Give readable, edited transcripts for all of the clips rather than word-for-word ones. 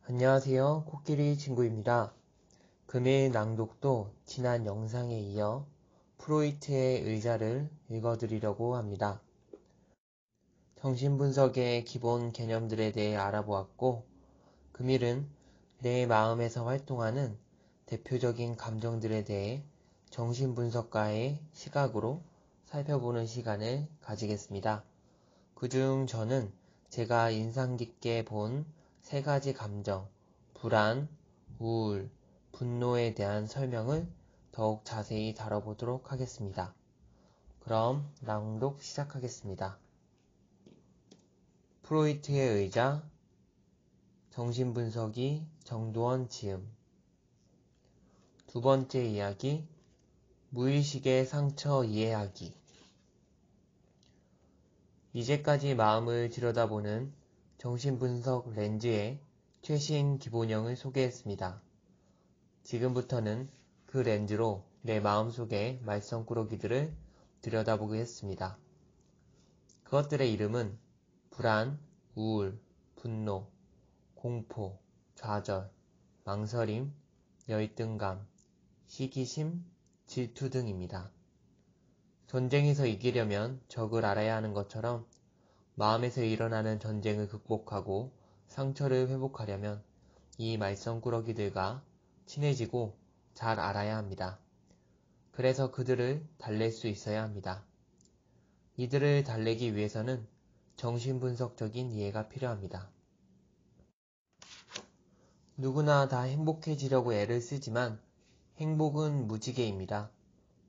안녕하세요. 코끼리 친구입니다. 금일 낭독도 지난 영상에 이어 프로이트의 의자를 읽어드리려고 합니다. 정신분석의 기본 개념들에 대해 알아보았고, 금일은 내 마음에서 활동하는 대표적인 감정들에 대해 정신분석가의 시각으로 살펴보는 시간을 가지겠습니다. 그중 저는 제가 인상 깊게 본 세 가지 감정, 불안, 우울, 분노에 대한 설명을 더욱 자세히 다뤄보도록 하겠습니다. 그럼 낭독 시작하겠습니다. 프로이트의 의자, 정신분석이 정도원 지음. 두 번째 이야기, 무의식의 상처 이해하기. 이제까지 마음을 들여다보는 정신분석 렌즈의 최신 기본형을 소개했습니다. 지금부터는 그 렌즈로 내 마음속의 말썽꾸러기들을 들여다보겠습니다. 그것들의 이름은 불안, 우울, 분노, 공포, 좌절, 망설임, 열등감, 시기심, 질투 등입니다. 전쟁에서 이기려면 적을 알아야 하는 것처럼 마음에서 일어나는 전쟁을 극복하고 상처를 회복하려면 이 말썽꾸러기들과 친해지고 잘 알아야 합니다. 그래서 그들을 달랠 수 있어야 합니다. 이들을 달래기 위해서는 정신분석적인 이해가 필요합니다. 누구나 다 행복해지려고 애를 쓰지만 행복은 무지개입니다.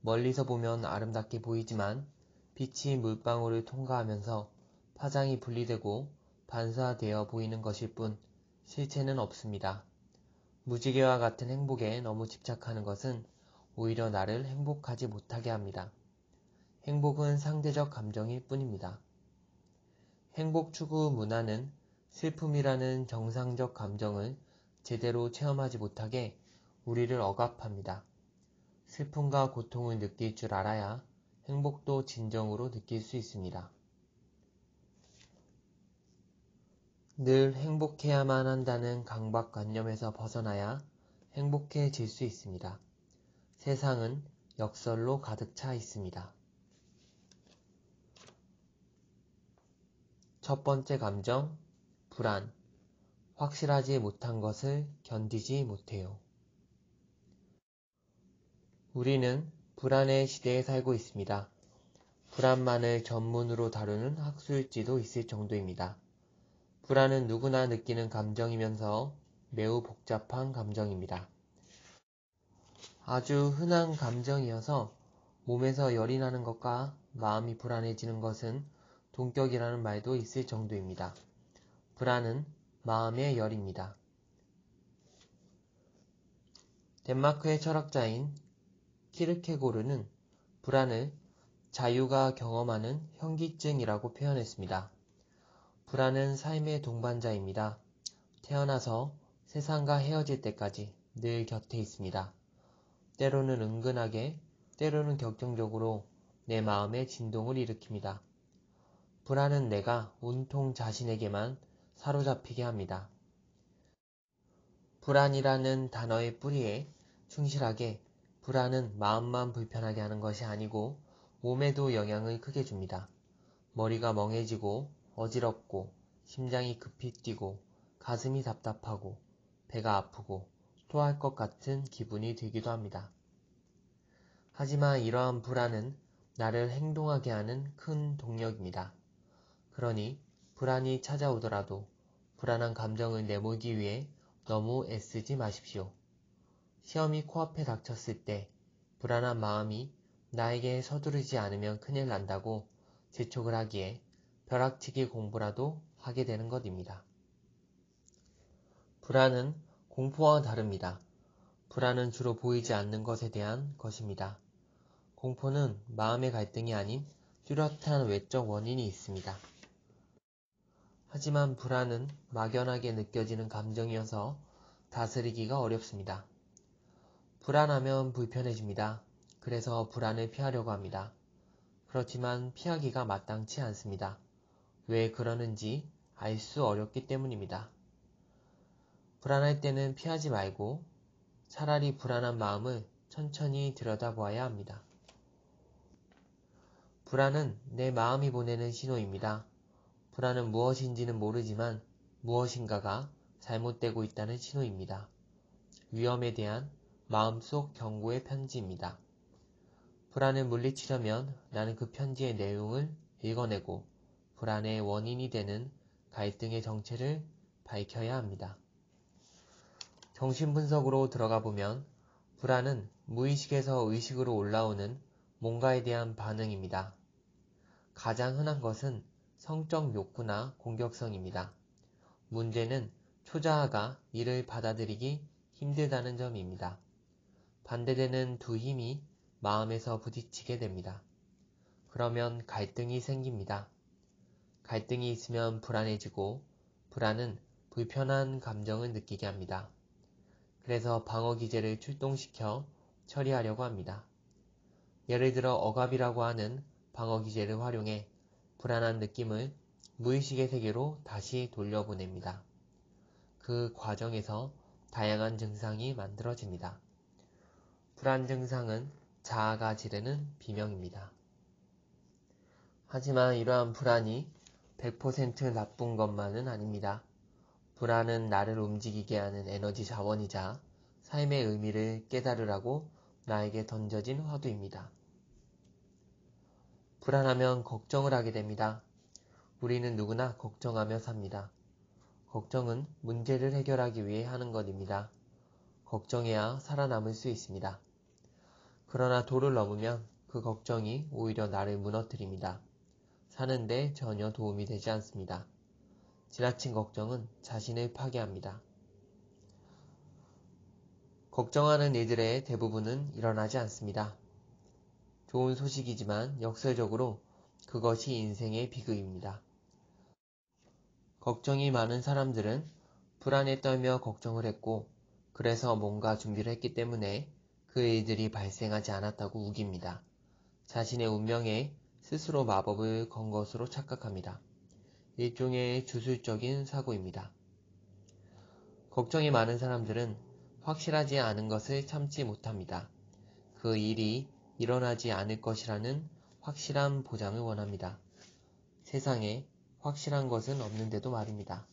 멀리서 보면 아름답게 보이지만 빛이 물방울을 통과하면서 파장이 분리되고 반사되어 보이는 것일 뿐 실체는 없습니다. 무지개와 같은 행복에 너무 집착하는 것은 오히려 나를 행복하지 못하게 합니다. 행복은 상대적 감정일 뿐입니다. 행복 추구 문화는 슬픔이라는 정상적 감정을 제대로 체험하지 못하게 우리를 억압합니다. 슬픔과 고통을 느낄 줄 알아야 행복도 진정으로 느낄 수 있습니다. 늘 행복해야만 한다는 강박관념에서 벗어나야 행복해질 수 있습니다. 세상은 역설로 가득 차 있습니다. 첫 번째 감정, 불안. 확실하지 못한 것을 견디지 못해요. 우리는 불안의 시대에 살고 있습니다. 불안만을 전문으로 다루는 학술지도 있을 정도입니다. 불안은 누구나 느끼는 감정이면서 매우 복잡한 감정입니다. 아주 흔한 감정이어서 몸에서 열이 나는 것과 마음이 불안해지는 것은 동격이라는 말도 있을 정도입니다. 불안은 마음의 열입니다. 덴마크의 철학자인 키르케고르는 불안을 자유가 경험하는 현기증이라고 표현했습니다. 불안은 삶의 동반자입니다. 태어나서 세상과 헤어질 때까지 늘 곁에 있습니다. 때로는 은근하게, 때로는 격정적으로 내 마음에 진동을 일으킵니다. 불안은 내가 온통 자신에게만 사로잡히게 합니다. 불안이라는 단어의 뿌리에 충실하게 불안은 마음만 불편하게 하는 것이 아니고 몸에도 영향을 크게 줍니다. 머리가 멍해지고 어지럽고 심장이 급히 뛰고 가슴이 답답하고 배가 아프고 토할 것 같은 기분이 들기도 합니다. 하지만 이러한 불안은 나를 행동하게 하는 큰 동력입니다. 그러니 불안이 찾아오더라도 불안한 감정을 내몰기 위해 너무 애쓰지 마십시오. 시험이 코앞에 닥쳤을 때 불안한 마음이 나에게 서두르지 않으면 큰일 난다고 재촉을 하기에 벼락치기 공부라도 하게 되는 것입니다. 불안은 공포와 다릅니다. 불안은 주로 보이지 않는 것에 대한 것입니다. 공포는 마음의 갈등이 아닌 뚜렷한 외적 원인이 있습니다. 하지만 불안은 막연하게 느껴지는 감정이어서 다스리기가 어렵습니다. 불안하면 불편해집니다. 그래서 불안을 피하려고 합니다. 그렇지만 피하기가 마땅치 않습니다. 왜 그러는지 알 수 어렵기 때문입니다. 불안할 때는 피하지 말고 차라리 불안한 마음을 천천히 들여다보아야 합니다. 불안은 내 마음이 보내는 신호입니다. 불안은 무엇인지는 모르지만 무엇인가가 잘못되고 있다는 신호입니다. 위험에 대한 마음속 경고의 편지입니다. 불안을 물리치려면 나는 그 편지의 내용을 읽어내고 불안의 원인이 되는 갈등의 정체를 밝혀야 합니다. 정신분석으로 들어가 보면 불안은 무의식에서 의식으로 올라오는 뭔가에 대한 반응입니다. 가장 흔한 것은 성적 욕구나 공격성입니다. 문제는 초자아가 이를 받아들이기 힘들다는 점입니다. 반대되는 두 힘이 마음에서 부딪히게 됩니다. 그러면 갈등이 생깁니다. 갈등이 있으면 불안해지고 불안은 불편한 감정을 느끼게 합니다. 그래서 방어기제를 출동시켜 처리하려고 합니다. 예를 들어 억압이라고 하는 방어기제를 활용해 불안한 느낌을 무의식의 세계로 다시 돌려보냅니다. 그 과정에서 다양한 증상이 만들어집니다. 불안 증상은 자아가 지르는 비명입니다. 하지만 이러한 불안이 100% 나쁜 것만은 아닙니다. 불안은 나를 움직이게 하는 에너지 자원이자 삶의 의미를 깨달으라고 나에게 던져진 화두입니다. 불안하면 걱정을 하게 됩니다. 우리는 누구나 걱정하며 삽니다. 걱정은 문제를 해결하기 위해 하는 것입니다. 걱정해야 살아남을 수 있습니다. 그러나 도를 넘으면 그 걱정이 오히려 나를 무너뜨립니다. 사는데 전혀 도움이 되지 않습니다. 지나친 걱정은 자신을 파괴합니다. 걱정하는 이들의 대부분은 일어나지 않습니다. 좋은 소식이지만 역설적으로 그것이 인생의 비극입니다. 걱정이 많은 사람들은 불안에 떨며 걱정을 했고 그래서 뭔가 준비를 했기 때문에 그 일들이 발생하지 않았다고 우깁니다. 자신의 운명에 스스로 마법을 건 것으로 착각합니다. 일종의 주술적인 사고입니다. 걱정이 많은 사람들은 확실하지 않은 것을 참지 못합니다. 그 일이 일어나지 않을 것이라는 확실한 보장을 원합니다. 세상에 확실한 것은 없는데도 말입니다.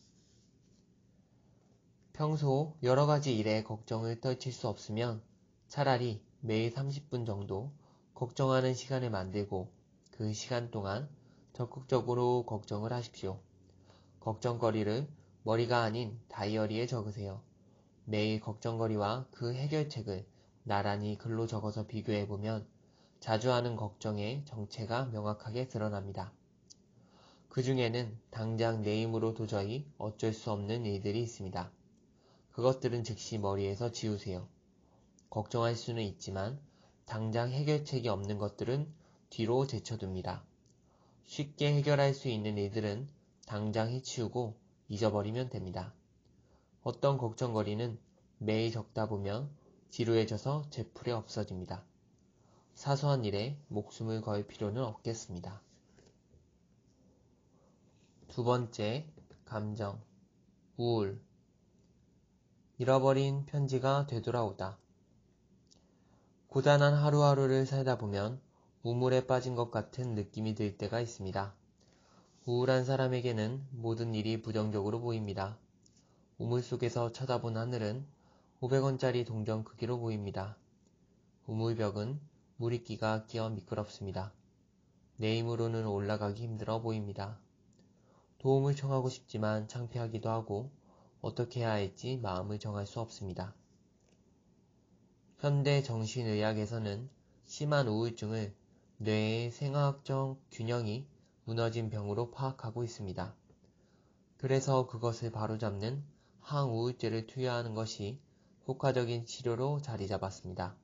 평소 여러 가지 일에 걱정을 떨칠 수 없으면 차라리 매일 30분 정도 걱정하는 시간을 만들고 그 시간 동안 적극적으로 걱정을 하십시오. 걱정거리를 머리가 아닌 다이어리에 적으세요. 매일 걱정거리와 그 해결책을 나란히 글로 적어서 비교해보면 자주 하는 걱정의 정체가 명확하게 드러납니다. 그 중에는 당장 내 힘으로 도저히 어쩔 수 없는 일들이 있습니다. 그것들은 즉시 머리에서 지우세요. 걱정할 수는 있지만 당장 해결책이 없는 것들은 뒤로 제쳐둡니다. 쉽게 해결할 수 있는 일들은 당장 해치우고 잊어버리면 됩니다. 어떤 걱정거리는 매일 적다 보면 지루해져서 제풀에 없어집니다. 사소한 일에 목숨을 걸 필요는 없겠습니다. 두 번째, 감정, 우울. 잃어버린 편지가 되돌아오다. 고단한 하루하루를 살다 보면 우물에 빠진 것 같은 느낌이 들 때가 있습니다. 우울한 사람에게는 모든 일이 부정적으로 보입니다. 우물 속에서 쳐다본 하늘은 500원짜리 동전 크기로 보입니다. 우물벽은 물이끼가 끼어 미끄럽습니다. 내 힘으로는 올라가기 힘들어 보입니다. 도움을 청하고 싶지만 창피하기도 하고 어떻게 해야 할지 마음을 정할 수 없습니다. 현대 정신의학에서는 심한 우울증을 뇌의 생화학적 균형이 무너진 병으로 파악하고 있습니다. 그래서 그것을 바로잡는 항우울제를 투여하는 것이 효과적인 치료로 자리 잡았습니다.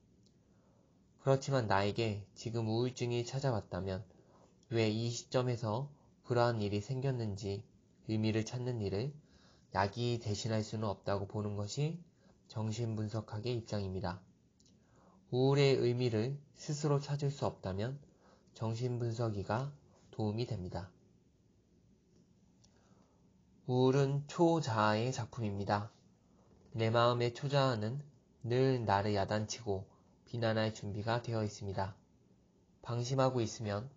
그렇지만 나에게 지금 우울증이 찾아왔다면 왜 이 시점에서 그러한 일이 생겼는지 의미를 찾는 일을 약이 대신할 수는 없다고 보는 것이 정신분석학의 입장입니다. 우울의 의미를 스스로 찾을 수 없다면 정신분석이가 도움이 됩니다. 우울은 초자아의 작품입니다. 내 마음의 초자아는 늘 나를 야단치고 비난할 준비가 되어 있습니다. 방심하고 있으면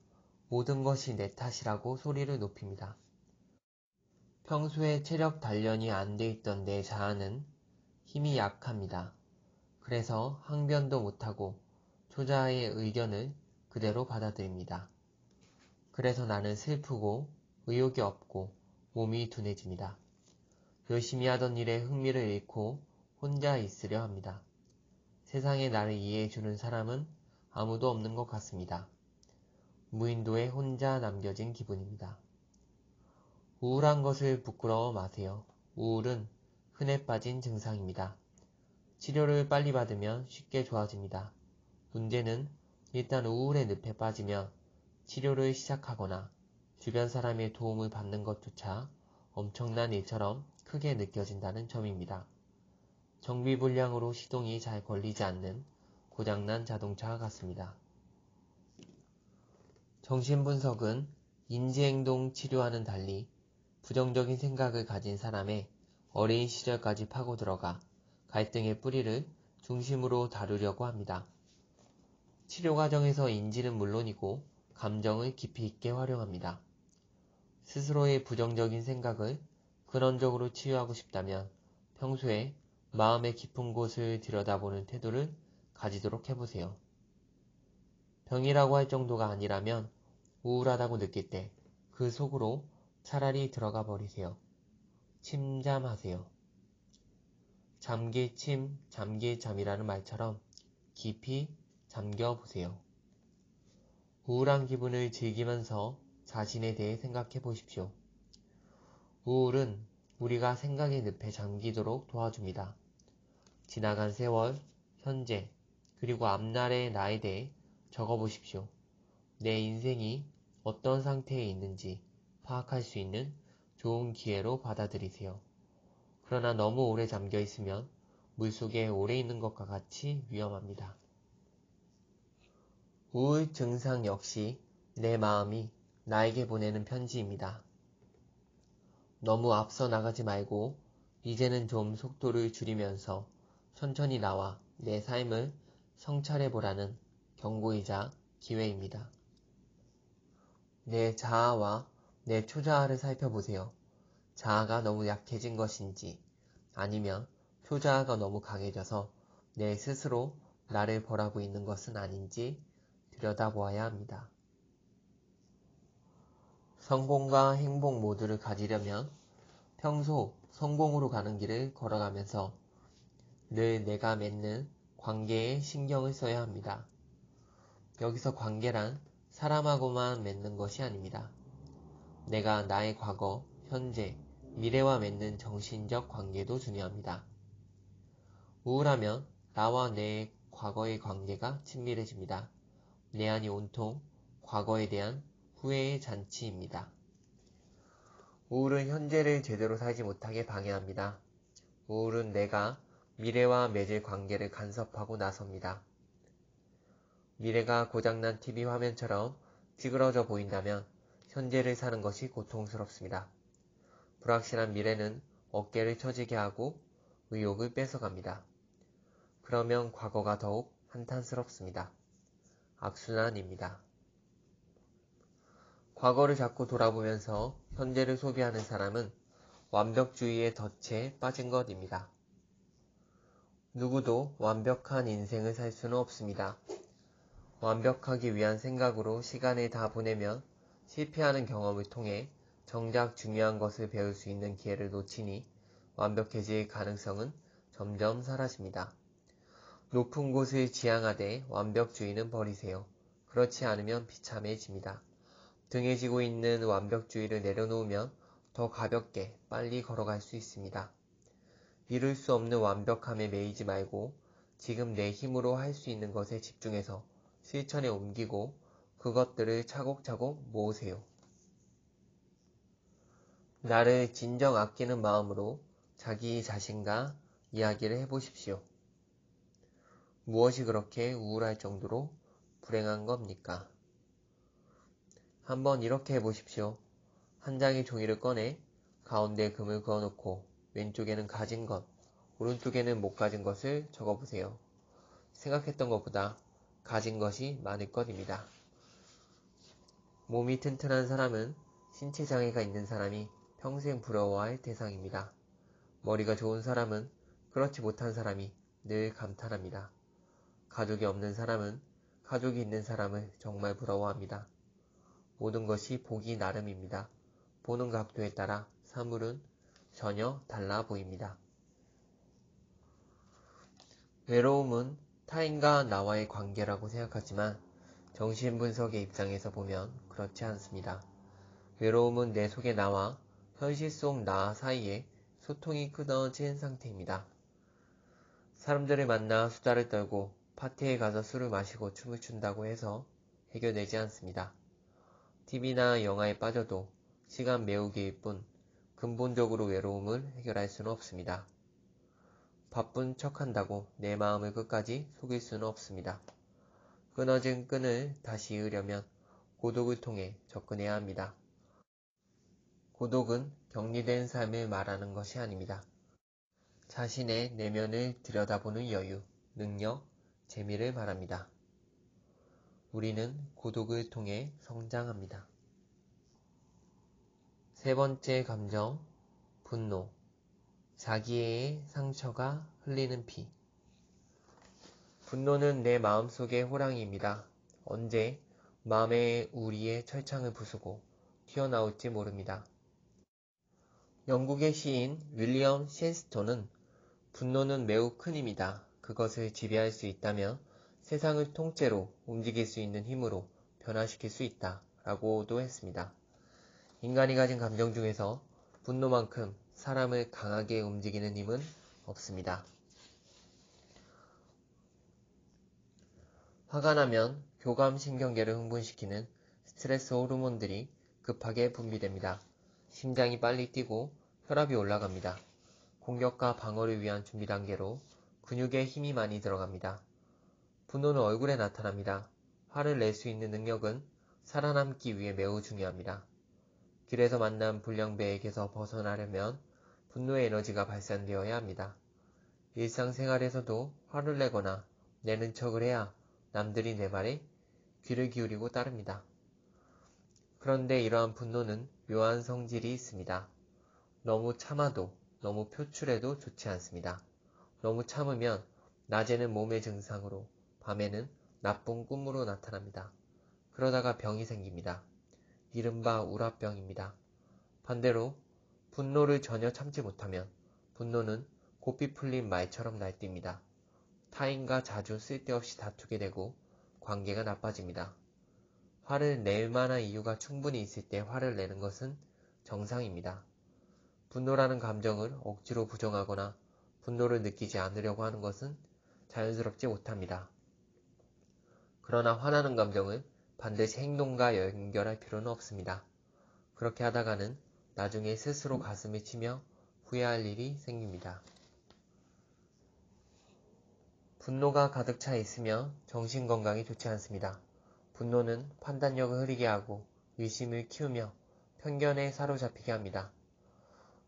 모든 것이 내 탓이라고 소리를 높입니다. 평소에 체력 단련이 안 돼 있던 내 자아는 힘이 약합니다. 그래서 항변도 못하고 초자아의 의견을 그대로 받아들입니다. 그래서 나는 슬프고 의욕이 없고 몸이 둔해집니다. 열심히 하던 일에 흥미를 잃고 혼자 있으려 합니다. 세상에 나를 이해해주는 사람은 아무도 없는 것 같습니다. 무인도에 혼자 남겨진 기분입니다. 우울한 것을 부끄러워 마세요. 우울은 흔해 빠진 증상입니다. 치료를 빨리 받으면 쉽게 좋아집니다. 문제는 일단 우울의 늪에 빠지면 치료를 시작하거나 주변 사람의 도움을 받는 것조차 엄청난 일처럼 크게 느껴진다는 점입니다. 정비불량으로 시동이 잘 걸리지 않는 고장난 자동차와 같습니다. 정신분석은 인지행동 치료와는 달리 부정적인 생각을 가진 사람의 어린 시절까지 파고들어가 갈등의 뿌리를 중심으로 다루려고 합니다. 치료 과정에서 인지는 물론이고 감정을 깊이 있게 활용합니다. 스스로의 부정적인 생각을 근원적으로 치유하고 싶다면 평소에 마음의 깊은 곳을 들여다보는 태도를 가지도록 해보세요. 병이라고 할 정도가 아니라면 우울하다고 느낄 때 그 속으로 차라리 들어가 버리세요. 침잠하세요. 잠길 침, 잠길 잠이라는 말처럼 깊이 잠겨보세요. 우울한 기분을 즐기면서 자신에 대해 생각해 보십시오. 우울은 우리가 생각의 늪에 잠기도록 도와줍니다. 지나간 세월, 현재, 그리고 앞날의 나에 대해 적어보십시오. 내 인생이 어떤 상태에 있는지 파악할 수 있는 좋은 기회로 받아들이세요. 그러나 너무 오래 잠겨 있으면 물속에 오래 있는 것과 같이 위험합니다. 우울 증상 역시 내 마음이 나에게 보내는 편지입니다. 너무 앞서 나가지 말고 이제는 좀 속도를 줄이면서 천천히 나와 내 삶을 성찰해보라는 경고이자 기회입니다. 내 자아와 내 초자아를 살펴보세요. 자아가 너무 약해진 것인지 아니면 초자아가 너무 강해져서 내 스스로 나를 벌하고 있는 것은 아닌지 들여다보아야 합니다. 성공과 행복 모두를 가지려면 평소 성공으로 가는 길을 걸어가면서 늘 내가 맺는 관계에 신경을 써야 합니다. 여기서 관계란 사람하고만 맺는 것이 아닙니다. 내가 나의 과거, 현재, 미래와 맺는 정신적 관계도 중요합니다. 우울하면 나와 내 과거의 관계가 친밀해집니다. 내 안이 온통 과거에 대한 후회의 잔치입니다. 우울은 현재를 제대로 살지 못하게 방해합니다. 우울은 내가 미래와 맺을 관계를 간섭하고 나섭니다. 미래가 고장난 TV 화면처럼 찌그러져 보인다면 현재를 사는 것이 고통스럽습니다. 불확실한 미래는 어깨를 처지게 하고 의욕을 뺏어갑니다. 그러면 과거가 더욱 한탄스럽습니다. 악순환입니다. 과거를 자꾸 돌아보면서 현재를 소비하는 사람은 완벽주의의 덫에 빠진 것입니다. 누구도 완벽한 인생을 살 수는 없습니다. 완벽하기 위한 생각으로 시간을 다 보내면 실패하는 경험을 통해 정작 중요한 것을 배울 수 있는 기회를 놓치니 완벽해질 가능성은 점점 사라집니다. 높은 곳을 지향하되 완벽주의는 버리세요. 그렇지 않으면 비참해집니다. 등에 지고 있는 완벽주의를 내려놓으면 더 가볍게 빨리 걸어갈 수 있습니다. 이룰 수 없는 완벽함에 매이지 말고 지금 내 힘으로 할 수 있는 것에 집중해서 실천에 옮기고 그것들을 차곡차곡 모으세요. 나를 진정 아끼는 마음으로 자기 자신과 이야기를 해보십시오. 무엇이 그렇게 우울할 정도로 불행한 겁니까? 한번 이렇게 해보십시오. 한 장의 종이를 꺼내 가운데 금을 그어놓고 왼쪽에는 가진 것, 오른쪽에는 못 가진 것을 적어보세요. 생각했던 것보다 가진 것이 많을 것입니다. 몸이 튼튼한 사람은 신체 장애가 있는 사람이 평생 부러워할 대상입니다. 머리가 좋은 사람은 그렇지 못한 사람이 늘 감탄합니다. 가족이 없는 사람은 가족이 있는 사람을 정말 부러워합니다. 모든 것이 보기 나름입니다. 보는 각도에 따라 사물은 전혀 달라 보입니다. 외로움은 타인과 나와의 관계라고 생각하지만 정신분석의 입장에서 보면 그렇지 않습니다. 외로움은 내 속의 나와 현실 속 나 사이에 소통이 끊어진 상태입니다. 사람들을 만나 수다를 떨고 파티에 가서 술을 마시고 춤을 춘다고 해서 해결되지 않습니다. TV나 영화에 빠져도 시간 메우기일 뿐 근본적으로 외로움을 해결할 수는 없습니다. 바쁜 척한다고 내 마음을 끝까지 속일 수는 없습니다. 끊어진 끈을 다시 이으려면 고독을 통해 접근해야 합니다. 고독은 격리된 삶을 말하는 것이 아닙니다. 자신의 내면을 들여다보는 여유, 능력, 재미를 말합니다. 우리는 고독을 통해 성장합니다. 세 번째 감정, 분노. 자기의 상처가 흘리는 피. 분노는 내 마음속의 호랑이입니다. 언제 마음의 우리의 철창을 부수고 튀어나올지 모릅니다. 영국의 시인 윌리엄 셰스터는 분노는 매우 큰 힘이다. 그것을 지배할 수 있다면 세상을 통째로 움직일 수 있는 힘으로 변화시킬 수 있다. 라고도 했습니다. 인간이 가진 감정 중에서 분노만큼 사람을 강하게 움직이는 힘은 없습니다. 화가 나면 교감신경계를 흥분시키는 스트레스 호르몬들이 급하게 분비됩니다. 심장이 빨리 뛰고 혈압이 올라갑니다. 공격과 방어를 위한 준비 단계로 근육에 힘이 많이 들어갑니다. 분노는 얼굴에 나타납니다. 화를 낼 수 있는 능력은 살아남기 위해 매우 중요합니다. 길에서 만난 불량배에게서 벗어나려면 분노의 에너지가 발산되어야 합니다. 일상생활에서도 화를 내거나 내는 척을 해야 남들이 내 말에 귀를 기울이고 따릅니다. 그런데 이러한 분노는 묘한 성질이 있습니다. 너무 참아도 너무 표출해도 좋지 않습니다. 너무 참으면 낮에는 몸의 증상으로 밤에는 나쁜 꿈으로 나타납니다. 그러다가 병이 생깁니다. 이른바 우라병입니다. 반대로 분노를 전혀 참지 못하면 분노는 고삐 풀린 말처럼 날뜁니다. 타인과 자주 쓸데없이 다투게 되고 관계가 나빠집니다. 화를 낼 만한 이유가 충분히 있을 때 화를 내는 것은 정상입니다. 분노라는 감정을 억지로 부정하거나 분노를 느끼지 않으려고 하는 것은 자연스럽지 못합니다. 그러나 화나는 감정을 반드시 행동과 연결할 필요는 없습니다. 그렇게 하다가는 나중에 스스로 가슴을 치며 후회할 일이 생깁니다. 분노가 가득 차 있으며 정신건강이 좋지 않습니다. 분노는 판단력을 흐리게 하고 의심을 키우며 편견에 사로잡히게 합니다.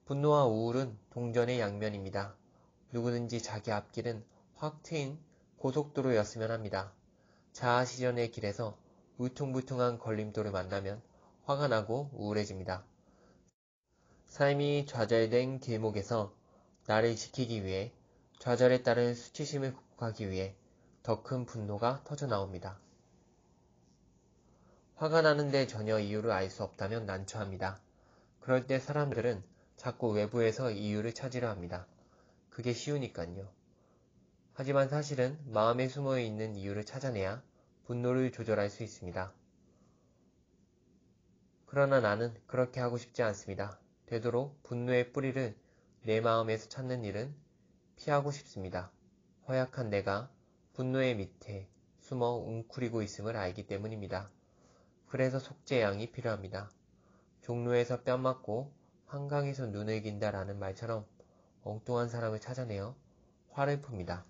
분노와 우울은 동전의 양면입니다. 누구든지 자기 앞길은 확 트인 고속도로였으면 합니다. 자아실현의 길에서 울퉁불퉁한 걸림돌을 만나면 화가 나고 우울해집니다. 삶이 좌절된 길목에서 나를 지키기 위해 좌절에 따른 수치심을 극복하기 위해 더 큰 분노가 터져나옵니다. 화가 나는데 전혀 이유를 알 수 없다면 난처합니다. 그럴 때 사람들은 자꾸 외부에서 이유를 찾으려 합니다. 그게 쉬우니깐요. 하지만 사실은 마음에 숨어 있는 이유를 찾아내야 분노를 조절할 수 있습니다. 그러나 나는 그렇게 하고 싶지 않습니다. 되도록 분노의 뿌리를 내 마음에서 찾는 일은 피하고 싶습니다. 허약한 내가 분노의 밑에 숨어 웅크리고 있음을 알기 때문입니다. 그래서 속죄양이 필요합니다. 종로에서 뺨 맞고 한강에서 눈을 긴다라는 말처럼 엉뚱한 사람을 찾아내어 화를 풉니다.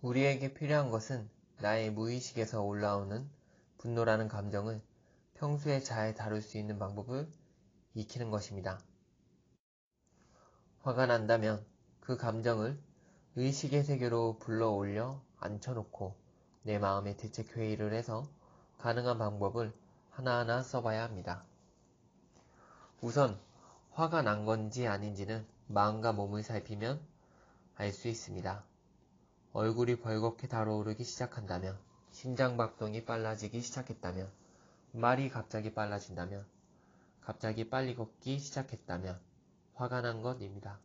우리에게 필요한 것은 나의 무의식에서 올라오는 분노라는 감정을 평소에 잘 다룰 수 있는 방법을 익히는 것입니다. 화가 난다면 그 감정을 의식의 세계로 불러올려 앉혀놓고 내 마음의 대책회의를 해서 가능한 방법을 하나하나 써봐야 합니다. 우선 화가 난 건지 아닌지는 마음과 몸을 살피면 알 수 있습니다. 얼굴이 벌겋게 달아오르기 시작한다면, 심장박동이 빨라지기 시작했다면, 말이 갑자기 빨라진다면, 갑자기 빨리 걷기 시작했다면 화가 난 것입니다.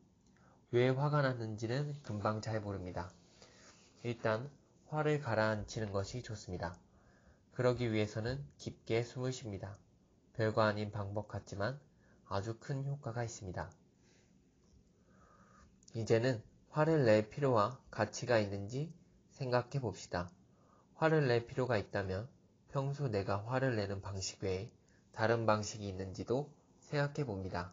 왜 화가 났는지는 금방 잘 모릅니다. 일단 화를 가라앉히는 것이 좋습니다. 그러기 위해서는 깊게 숨을 쉽니다. 별거 아닌 방법 같지만 아주 큰 효과가 있습니다. 이제는 화를 낼 필요와 가치가 있는지 생각해 봅시다. 화를 낼 필요가 있다면 평소 내가 화를 내는 방식 외에 다른 방식이 있는지도 생각해 봅니다.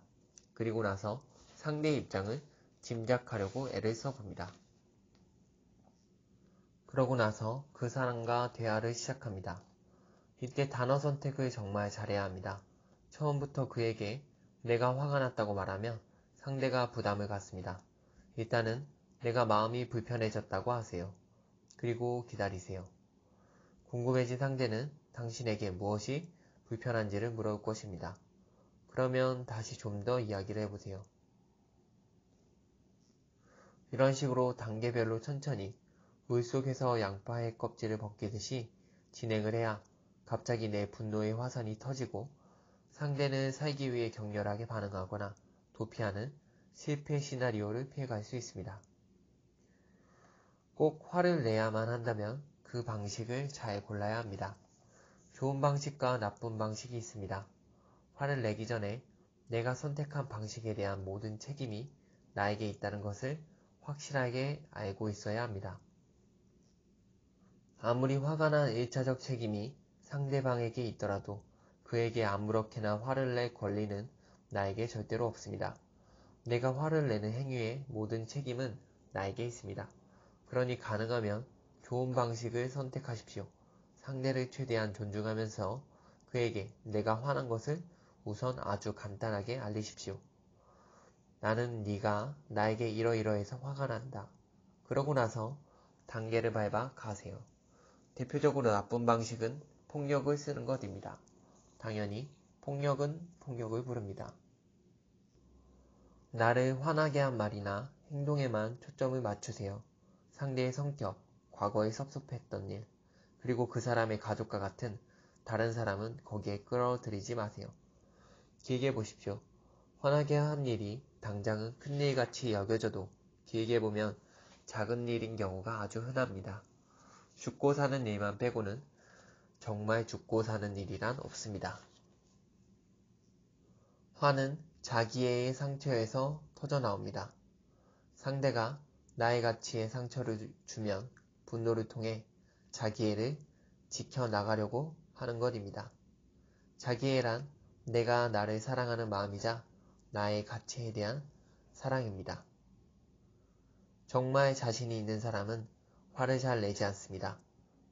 그리고 나서 상대의 입장을 짐작하려고 애를 써봅니다. 그러고 나서 그 사람과 대화를 시작합니다. 이때 단어 선택을 정말 잘해야 합니다. 처음부터 그에게 내가 화가 났다고 말하면 상대가 부담을 갖습니다. 일단은 내가 마음이 불편해졌다고 하세요. 그리고 기다리세요. 궁금해진 상대는 당신에게 무엇이 불편한지를 물어볼 것입니다. 그러면 다시 좀 더 이야기를 해보세요. 이런 식으로 단계별로 천천히 물속에서 양파의 껍질을 벗기듯이 진행을 해야 갑자기 내 분노의 화산이 터지고 상대는 살기 위해 격렬하게 반응하거나 도피하는 실패 시나리오를 피해갈 수 있습니다. 꼭 화를 내야만 한다면 그 방식을 잘 골라야 합니다. 좋은 방식과 나쁜 방식이 있습니다. 화를 내기 전에 내가 선택한 방식에 대한 모든 책임이 나에게 있다는 것을 확실하게 알고 있어야 합니다. 아무리 화가 난 1차적 책임이 상대방에게 있더라도 그에게 아무렇게나 화를 낼 권리는 나에게 절대로 없습니다. 내가 화를 내는 행위의 모든 책임은 나에게 있습니다. 그러니 가능하면 좋은 방식을 선택하십시오. 상대를 최대한 존중하면서 그에게 내가 화난 것을 우선 아주 간단하게 알리십시오. 나는 네가 나에게 이러이러해서 화가 난다. 그러고 나서 단계를 밟아 가세요. 대표적으로 나쁜 방식은 폭력을 쓰는 것입니다. 당연히 폭력은 폭력을 부릅니다. 나를 화나게 한 말이나 행동에만 초점을 맞추세요. 상대의 성격, 과거에 섭섭했던 일, 그리고 그 사람의 가족과 같은 다른 사람은 거기에 끌어들이지 마세요. 길게 보십시오. 화나게 한 일이 당장은 큰일같이 여겨져도 길게 보면 작은 일인 경우가 아주 흔합니다. 죽고 사는 일만 빼고는 정말 죽고 사는 일이란 없습니다. 화는 자기애의 상처에서 터져나옵니다. 상대가 나의 가치에 상처를 주면 분노를 통해 자기애를 지켜나가려고 하는 것입니다. 자기애란 내가 나를 사랑하는 마음이자 나의 가치에 대한 사랑입니다. 정말 자신이 있는 사람은 화를 잘 내지 않습니다.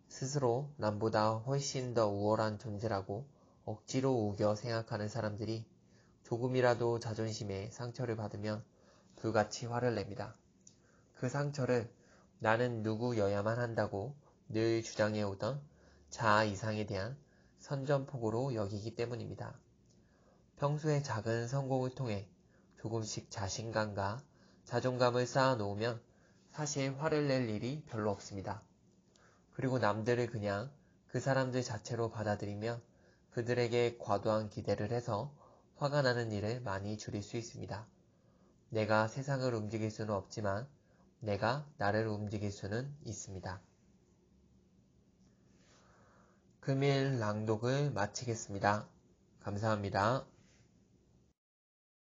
스스로 남보다 훨씬 더 우월한 존재라고 억지로 우겨 생각하는 사람들이 조금이라도 자존심에 상처를 받으면 불같이 화를 냅니다. 그 상처를 나는 누구여야만 한다고 늘 주장해오던 자아 이상에 대한 선전포고로 여기기 때문입니다. 평소에 작은 성공을 통해 조금씩 자신감과 자존감을 쌓아놓으면 사실 화를 낼 일이 별로 없습니다. 그리고 남들을 그냥 그 사람들 자체로 받아들이며 그들에게 과도한 기대를 해서 화가 나는 일을 많이 줄일 수 있습니다. 내가 세상을 움직일 수는 없지만 내가 나를 움직일 수는 있습니다. 금일 낭독을 마치겠습니다. 감사합니다.